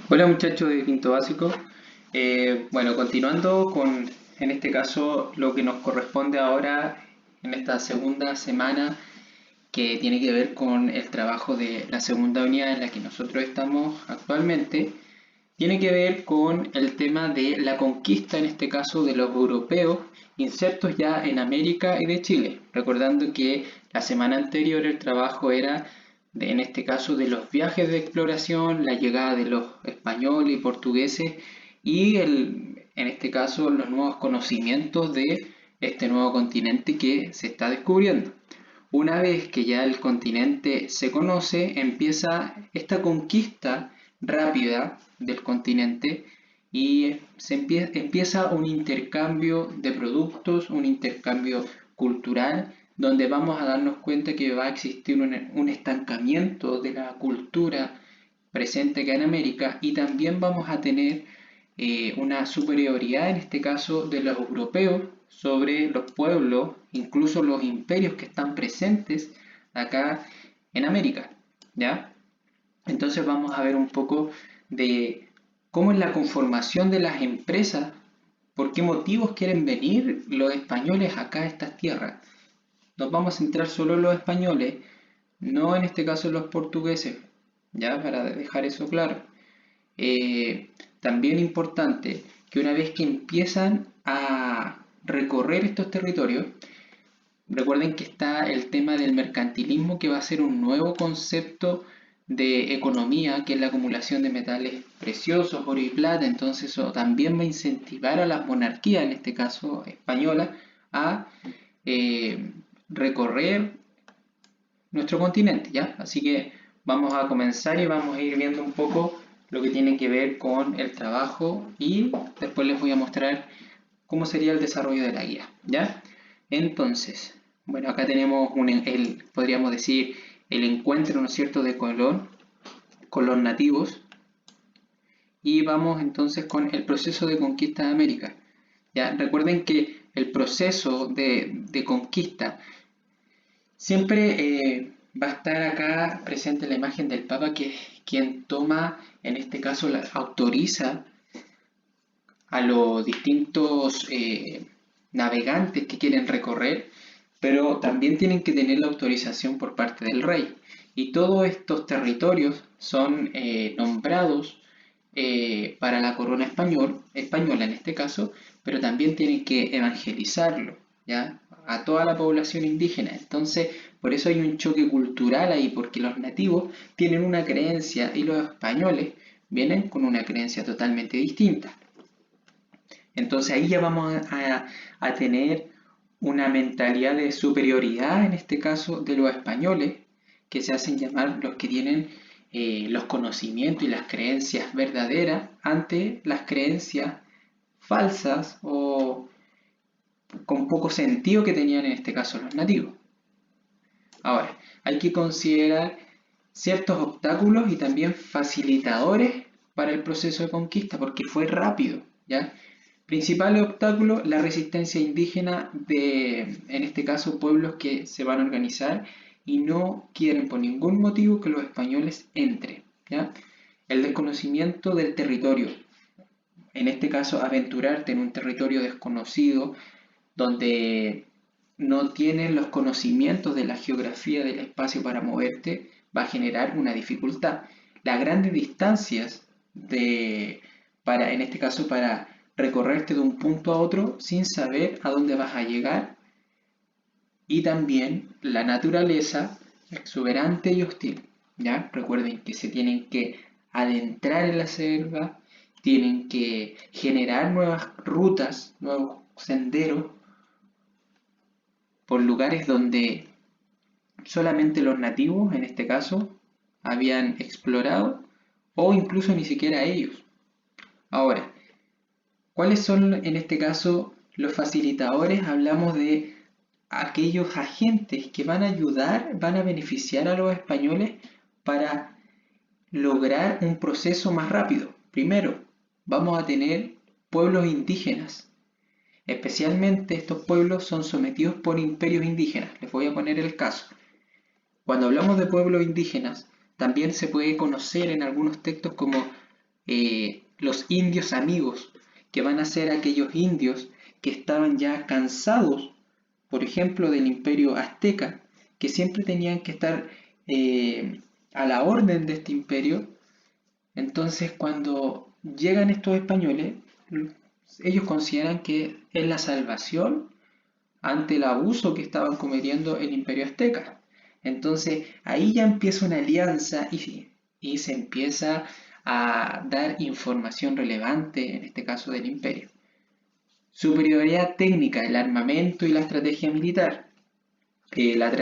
Hola muchachos de quinto básico. Bueno, continuando con, en este caso, lo que nos corresponde ahora en esta segunda semana que tiene que ver con el trabajo de la segunda unidad en la que nosotros estamos actualmente, tiene que ver con el tema de la conquista, en este caso, de los europeos insertos ya en América y de Chile. Recordando que la semana anterior el trabajo era, en este caso, de los viajes de exploración, la llegada de los españoles y portugueses y, en este caso, los nuevos conocimientos de este nuevo continente que se está descubriendo. Una vez que ya el continente se conoce, empieza esta conquista rápida del continente y empieza un intercambio de productos, un intercambio cultural, donde vamos a darnos cuenta que va a existir un estancamiento de la cultura presente acá en América y también vamos a tener una superioridad, en este caso, de los europeos sobre los pueblos, incluso los imperios que están presentes acá en América, ¿ya? Entonces vamos a ver un poco de cómo es la conformación de las empresas, por qué motivos quieren venir los españoles acá a estas tierras. Nos vamos a centrar solo en los españoles, no en este caso en los portugueses, ya para dejar eso claro. También importante que una vez que empiezan a recorrer estos territorios, recuerden que está el tema del mercantilismo, que va a ser un nuevo concepto de economía, que es la acumulación de metales preciosos, oro y plata. Entonces eso también va a incentivar a las monarquías, en este caso española, a eh, recorrer nuestro continente, ¿ya? Así que vamos a comenzar y vamos a ir viendo un poco lo que tiene que ver con el trabajo y después les voy a mostrar cómo sería el desarrollo de la guía, ¿ya? Entonces, bueno, acá tenemos podríamos decir, el encuentro, ¿no es cierto?, de Colón con los nativos y vamos entonces con el proceso de conquista de América. ¿Ya? Recuerden que el proceso de conquista siempre va a estar acá presente la imagen del Papa, que es quien toma, en este caso, autoriza a los distintos navegantes que quieren recorrer, pero también tienen que tener la autorización por parte del rey. Y todos estos territorios son nombrados para la corona española en este caso, pero también tienen que evangelizarlo, ¿ya? A toda la población indígena. Entonces, por eso hay un choque cultural ahí, porque los nativos tienen una creencia y los españoles vienen con una creencia totalmente distinta. Entonces ahí ya vamos a tener una mentalidad de superioridad, en este caso de los españoles, que se hacen llamar los que tienen los conocimientos y las creencias verdaderas ante las creencias falsas o con poco sentido que tenían en este caso los nativos. Ahora, hay que considerar ciertos obstáculos y también facilitadores para el proceso de conquista, porque fue rápido, ¿ya? Principales obstáculos, la resistencia indígena de, en este caso, pueblos que se van a organizar y no quieren por ningún motivo que los españoles entren, ¿ya? El desconocimiento del territorio, en este caso, aventurarte en un territorio desconocido donde no tienes los conocimientos de la geografía del espacio para moverte, va a generar una dificultad. Las grandes distancias en este caso, para recorrerte de un punto a otro sin saber a dónde vas a llegar, y también la naturaleza exuberante y hostil. ¿Ya? Recuerden que se tienen que adentrar en la selva, tienen que generar nuevas rutas, nuevos senderos por lugares donde solamente los nativos, en este caso, habían explorado o incluso ni siquiera ellos. Ahora, ¿cuáles son en este caso los facilitadores? Hablamos de aquellos agentes que van a ayudar, van a beneficiar a los españoles para lograr un proceso más rápido. Primero, vamos a tener pueblos indígenas. Especialmente estos pueblos son sometidos por imperios indígenas. Les voy a poner el caso. Cuando hablamos de pueblos indígenas, también se puede conocer en algunos textos como los indios amigos, que van a ser aquellos indios que estaban ya cansados, por ejemplo, del imperio azteca, que siempre tenían que estar a la orden de este imperio. Entonces, cuando llegan estos españoles, ellos consideran que es la salvación ante el abuso que estaban cometiendo el imperio azteca. Entonces, ahí ya empieza una alianza y se empieza a dar información relevante, en este caso del imperio. Superioridad técnica, el armamento y la estrategia militar. La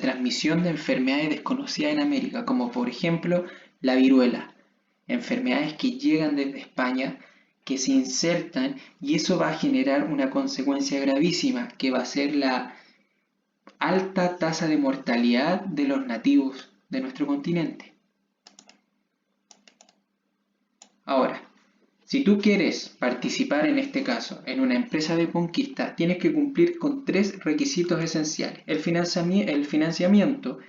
transmisión de enfermedades desconocidas en América, como por ejemplo la viruela. Enfermedades que llegan desde España, que se insertan, y eso va a generar una consecuencia gravísima, que va a ser la alta tasa de mortalidad de los nativos de nuestro continente. Ahora, si tú quieres participar en este caso en una empresa de conquista, tienes que cumplir con 3 requisitos esenciales. El financiamiento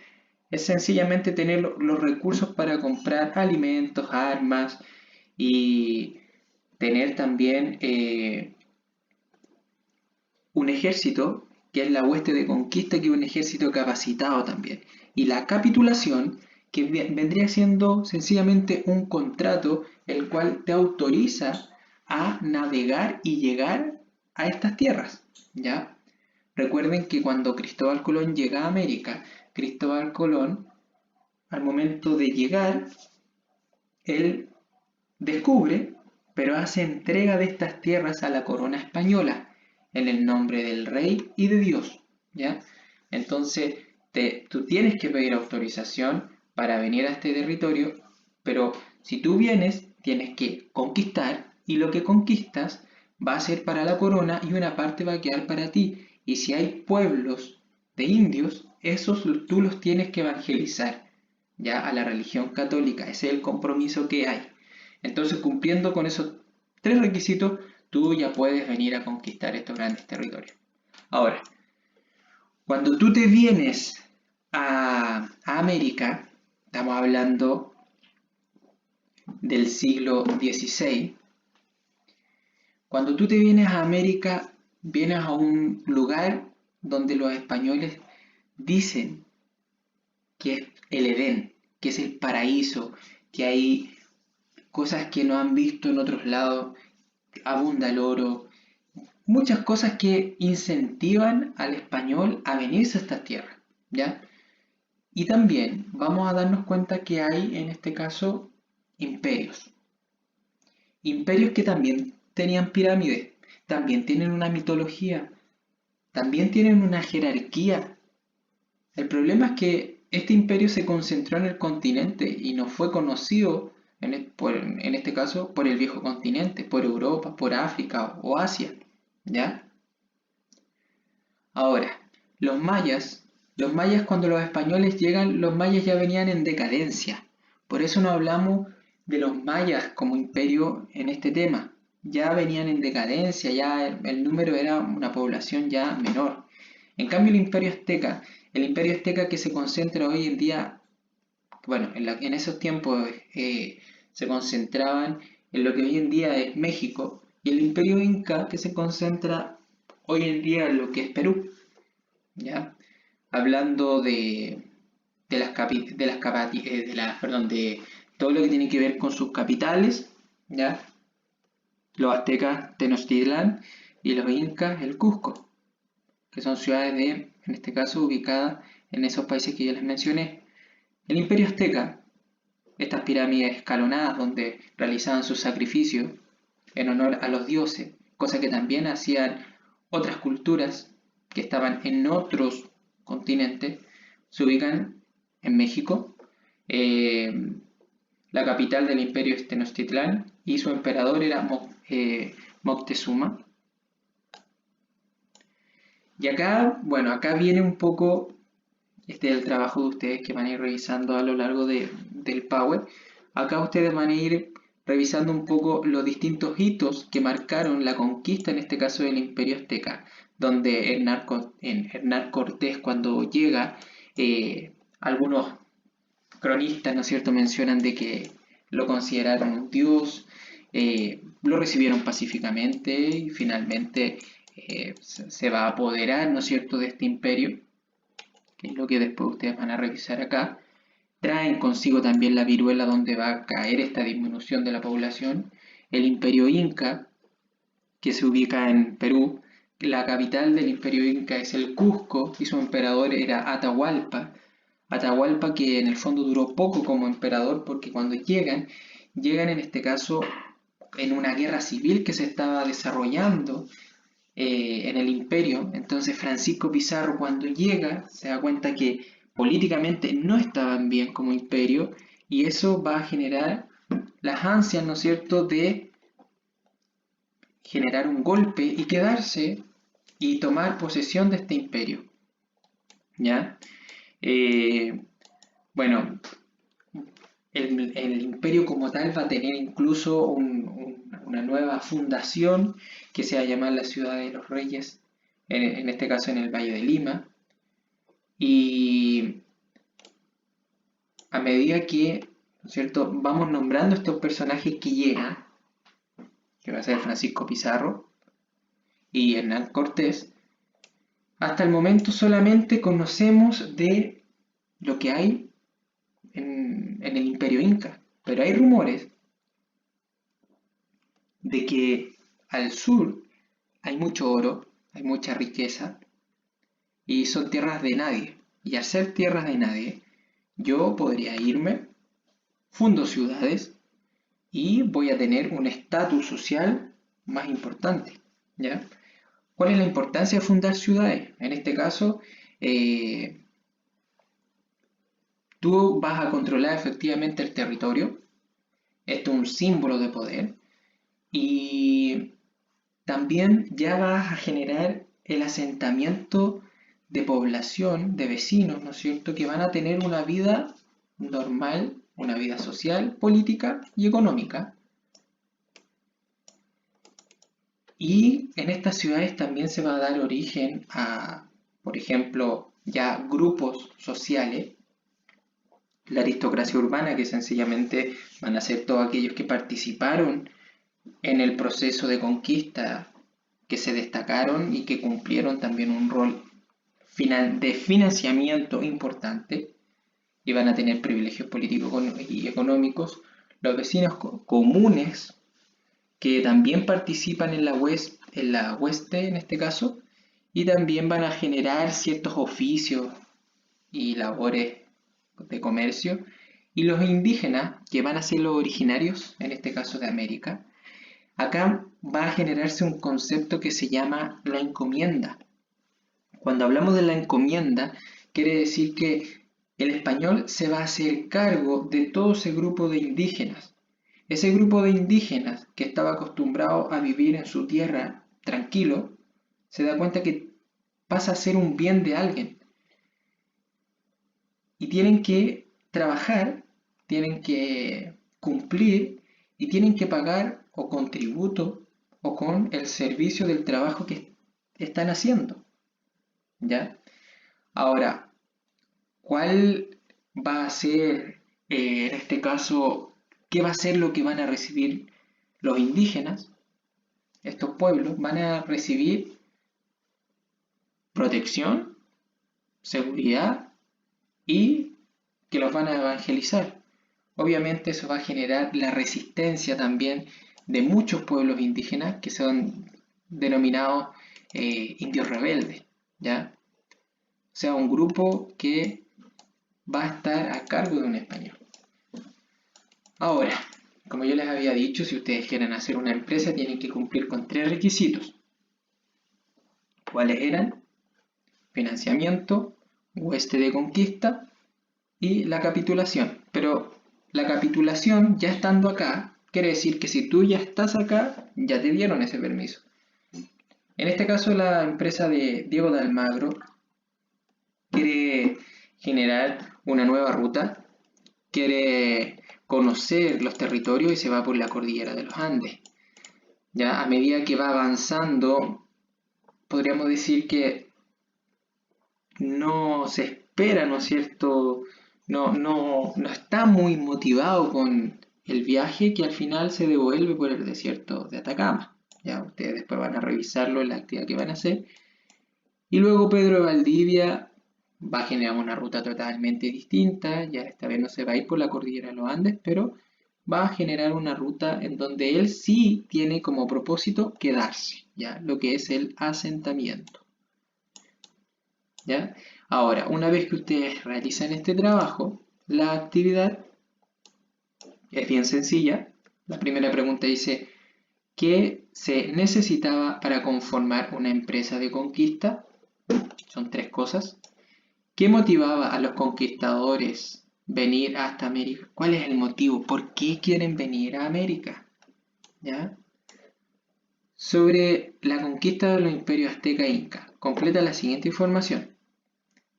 es sencillamente tener los recursos para comprar alimentos, armas y tener también un ejército, que es la hueste de conquista, que es un ejército capacitado también. Y la capitulación, que vendría siendo sencillamente un contrato el cual te autoriza a navegar y llegar a estas tierras, ¿ya? Recuerden que cuando Cristóbal Colón llega a América, Cristóbal Colón, al momento de llegar, él descubre, pero hace entrega de estas tierras a la corona española, en el nombre del rey y de Dios, ¿ya? Entonces, tú tienes que pedir autorización para venir a este territorio, pero si tú vienes, tienes que conquistar, y lo que conquistas va a ser para la corona y una parte va a quedar para ti. Y si hay pueblos de indios, esos tú los tienes que evangelizar, ya, a la religión católica. Ese es el compromiso que hay. Entonces, cumpliendo con esos 3 requisitos, tú ya puedes venir a conquistar estos grandes territorios. Ahora, cuando tú te vienes a América, estamos hablando del siglo XVI, cuando tú te vienes a América, vienes a un lugar donde los españoles dicen que es el Edén, que es el paraíso, que hay cosas que no han visto en otros lados, abunda el oro, muchas cosas que incentivan al español a venirse a estas tierras, ¿ya? Y también vamos a darnos cuenta que hay en este caso imperios. Imperios que también tenían pirámides, también tienen una mitología, también tienen una jerarquía. El problema es que este imperio se concentró en el continente y no fue conocido en este caso por el viejo continente, por Europa, por África o Asia, ¿ya? Ahora, los mayas cuando los españoles llegan, los mayas ya venían en decadencia. Por eso no hablamos de los mayas como imperio en este tema. Ya venían en decadencia, ya el número era una población ya menor. En cambio el imperio azteca que se concentra hoy en día, bueno, en esos tiempos se concentraban en lo que hoy en día es México, y el imperio inca que se concentra hoy en día en lo que es Perú, ¿ya? Hablando de las perdón, de todo lo que tiene que ver con sus capitales, ¿ya? Los aztecas Tenochtitlán y los incas el Cusco, que son ciudades en este caso ubicadas en esos países que ya les mencioné. El imperio azteca, estas pirámides escalonadas donde realizaban sus sacrificios en honor a los dioses, cosa que también hacían otras culturas que estaban en otros continentes, se ubican en México. La capital del imperio es Tenochtitlán y su emperador era Moctezuma. Y acá, bueno, acá viene un poco el trabajo de ustedes que van a ir revisando a lo largo del Power. Acá ustedes van a ir revisando un poco los distintos hitos que marcaron la conquista, en este caso del Imperio Azteca, donde Hernán Cortés cuando llega, algunos cronistas, ¿no es cierto?, mencionan de que lo consideraron un dios, lo recibieron pacíficamente y finalmente se va a apoderar, ¿no es cierto?, de este imperio, que es lo que después ustedes van a revisar acá. Traen consigo también la viruela donde va a caer esta disminución de la población. El imperio inca, que se ubica en Perú, la capital del imperio inca es el Cusco y su emperador era Atahualpa. Atahualpa que en el fondo duró poco como emperador porque cuando llegan en este caso en una guerra civil que se estaba desarrollando en el imperio. Entonces Francisco Pizarro cuando llega se da cuenta que políticamente no estaban bien como imperio y eso va a generar las ansias, ¿no es cierto?, de generar un golpe y quedarse y tomar posesión de este imperio. ¿Ya? Eh, bueno, el imperio como tal va a tener incluso una nueva fundación que se va a llamar la Ciudad de los Reyes, en este caso en el Valle de Lima. Y a medida que, ¿no es cierto?, vamos nombrando estos personajes que llegan, que va a ser Francisco Pizarro y Hernán Cortés, hasta el momento solamente conocemos de lo que hay en el Imperio Inca, pero hay rumores de que al sur hay mucho oro, hay mucha riqueza y son tierras de nadie. Y al ser tierras de nadie, yo podría irme, fundo ciudades y voy a tener un estatus social más importante. ¿Ya? ¿Cuál es la importancia de fundar ciudades? En este caso, tú vas a controlar efectivamente el territorio. Esto es un símbolo de poder. Y también ya vas a generar el asentamiento de población, de vecinos, ¿no es cierto?, que van a tener una vida normal, una vida social, política y económica. Y en estas ciudades también se va a dar origen a, por ejemplo, ya grupos sociales, la aristocracia urbana, que sencillamente van a ser todos aquellos que participaron en el proceso de conquista, que se destacaron y que cumplieron también un rol de financiamiento importante y van a tener privilegios políticos y económicos. Los vecinos comunes que también participan en la hueste en este caso y también van a generar ciertos oficios y labores de comercio, y los indígenas que van a ser los originarios en este caso de América. Acá va a generarse un concepto que se llama la encomienda. Cuando hablamos de la encomienda, quiere decir que el español se va a hacer cargo de todo ese grupo de indígenas. Ese grupo de indígenas que estaba acostumbrado a vivir en su tierra tranquilo, se da cuenta que pasa a ser un bien de alguien. Y tienen que trabajar, tienen que cumplir y tienen que pagar o con tributo o con el servicio del trabajo que están haciendo. ¿Ya? Ahora, ¿cuál va a ser, en este caso, qué va a ser lo que van a recibir los indígenas? Estos pueblos van a recibir protección, seguridad y que los van a evangelizar. Obviamente eso va a generar la resistencia también de muchos pueblos indígenas que son denominados indios rebeldes, ¿ya? O sea, un grupo que va a estar a cargo de un español. Ahora, como yo les había dicho, si ustedes quieren hacer una empresa tienen que cumplir con 3 requisitos. ¿Cuáles eran? Financiamiento, hueste de conquista y la capitulación. Pero la capitulación, ya estando acá, quiere decir que si tú ya estás acá, ya te dieron ese permiso. En este caso, la empresa de Diego de Almagro quiere generar una nueva ruta, quiere conocer los territorios y se va por la cordillera de los Andes. Ya a medida que va avanzando, podríamos decir que no se espera, ¿no es cierto? No está muy motivado con el viaje que al final se devuelve por el desierto de Atacama. Ya ustedes después van a revisarlo en la actividad que van a hacer. Y luego Pedro de Valdivia va a generar una ruta totalmente distinta, ya esta vez no se va a ir por la cordillera de los Andes, pero va a generar una ruta en donde él sí tiene como propósito quedarse, ya lo que es el asentamiento. ¿Ya? Ahora, una vez que ustedes realizan este trabajo, la actividad es bien sencilla. La primera pregunta dice, ¿qué se necesitaba para conformar una empresa de conquista? Son tres cosas. ¿Qué motivaba a los conquistadores venir hasta América? ¿Cuál es el motivo? ¿Por qué quieren venir a América? ¿Ya? Sobre la conquista de los imperios azteca e inca. Completa la siguiente información.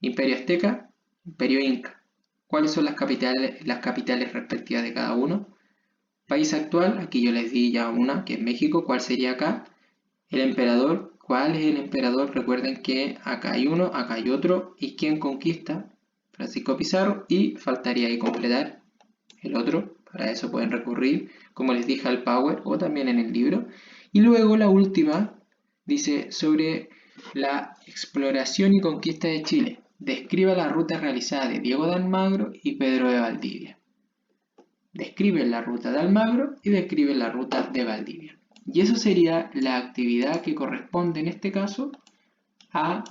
Imperio azteca, imperio inca. ¿Cuáles son las capitales respectivas de cada uno? País actual, aquí yo les di ya una, que es México. ¿Cuál sería acá? El emperador. ¿Cuál es el emperador? Recuerden que acá hay uno, acá hay otro. ¿Y quién conquista? Francisco Pizarro. Y faltaría ahí completar el otro. Para eso pueden recurrir, como les dije, al Power o también en el libro. Y luego la última dice sobre la exploración y conquista de Chile. Describa las rutas realizadas de Diego de Almagro y Pedro de Valdivia. Describe la ruta de Almagro y describe la ruta de Valdivia. Y eso sería la actividad que corresponde en este caso a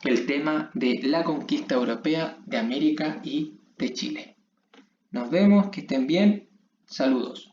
el tema de la conquista europea de América y de Chile. Nos vemos, que estén bien. Saludos.